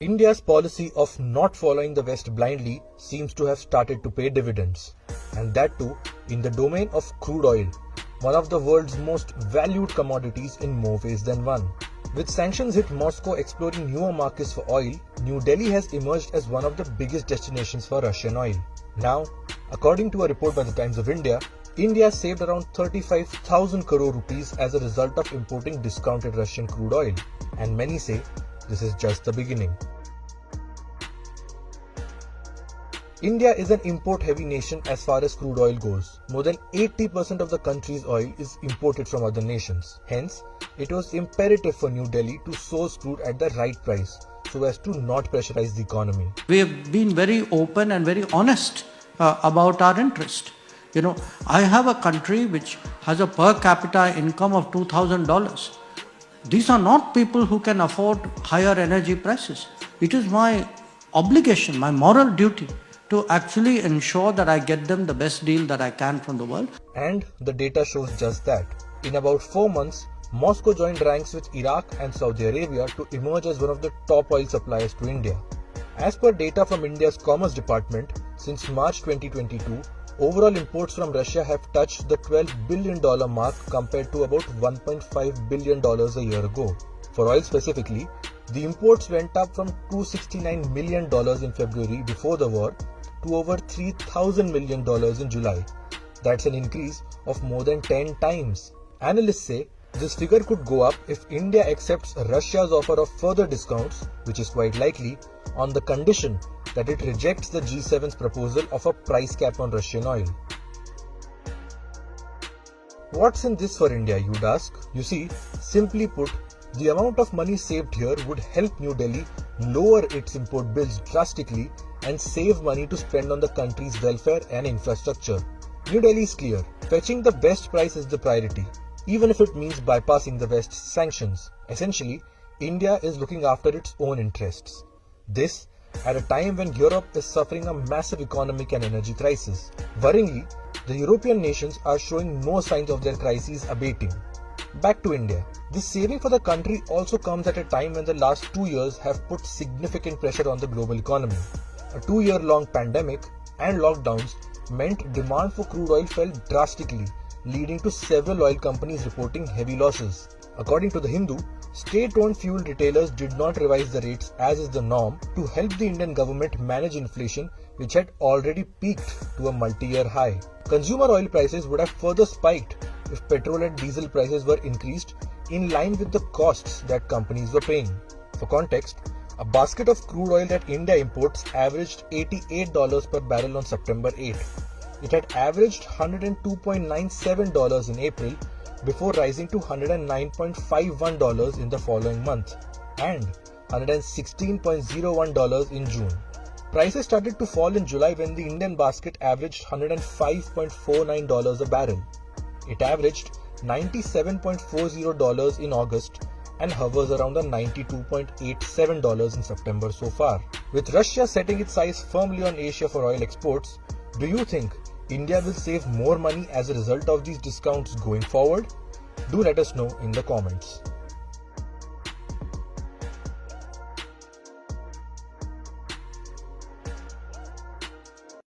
India's policy of not following the West blindly seems to have started to pay dividends, and that too in the domain of crude oil, one of the world's most valued commodities in more ways than one. With sanctions hit Moscow exploring newer markets for oil, New Delhi has emerged as one of the biggest destinations for Russian oil. Now, according to a report by the Times of India, India saved around 35,000 crore rupees as a result of importing discounted Russian crude oil, and many say this is just the beginning. India is an import-heavy nation as far as crude oil goes. More than 80% of the country's oil is imported from other nations. Hence, it was imperative for New Delhi to source crude at the right price so as to not pressurize the economy. We have been very open and very honest about our interest. I have a country which has a per capita income of $2,000. These are not people who can afford higher energy prices. It is my obligation, my moral duty to actually ensure that I get them the best deal that I can from the world. And the data shows just that. In about 4 months, Moscow joined ranks with Iraq and Saudi Arabia to emerge as one of the top oil suppliers to India. As per data from India's Commerce Department, since March 2022, overall imports from Russia have touched the $12 billion mark compared to about $1.5 billion a year ago. For oil specifically, the imports went up from $269 million in February before the war to over $3,000 million in July. That's an increase of more than 10 times. Analysts say this figure could go up if India accepts Russia's offer of further discounts, which is quite likely, on the condition that it rejects the G7's proposal of a price cap on Russian oil. What's in this for India, you'd ask? You see, simply put, the amount of money saved here would help New Delhi lower its import bills drastically and save money to spend on the country's welfare and infrastructure. New Delhi is clear, fetching the best price is the priority, even if it means bypassing the West's sanctions. Essentially, India is looking after its own interests. This at a time when Europe is suffering a massive economic and energy crisis. Worryingly, the European nations are showing no signs of their crises abating. Back to India. This saving for the country also comes at a time when the last 2 years have put significant pressure on the global economy. A 2-year-long pandemic and lockdowns meant demand for crude oil fell drastically, leading to several oil companies reporting heavy losses. According to The Hindu, state-owned fuel retailers did not revise the rates as is the norm to help the Indian government manage inflation, which had already peaked to a multi-year high. Consumer oil prices would have further spiked if petrol and diesel prices were increased in line with the costs that companies were paying. For context, a basket of crude oil that India imports averaged $88 per barrel on September 8. It had averaged $102.97 in April before rising to $109.51 in the following month and $116.01 in June. Prices started to fall in July when the Indian basket averaged $105.49 a barrel. It averaged $97.40 in August and hovers around the $92.87 in September so far. With Russia setting its eyes firmly on Asia for oil exports, do you think India will save more money as a result of these discounts going forward? Do let us know in the comments.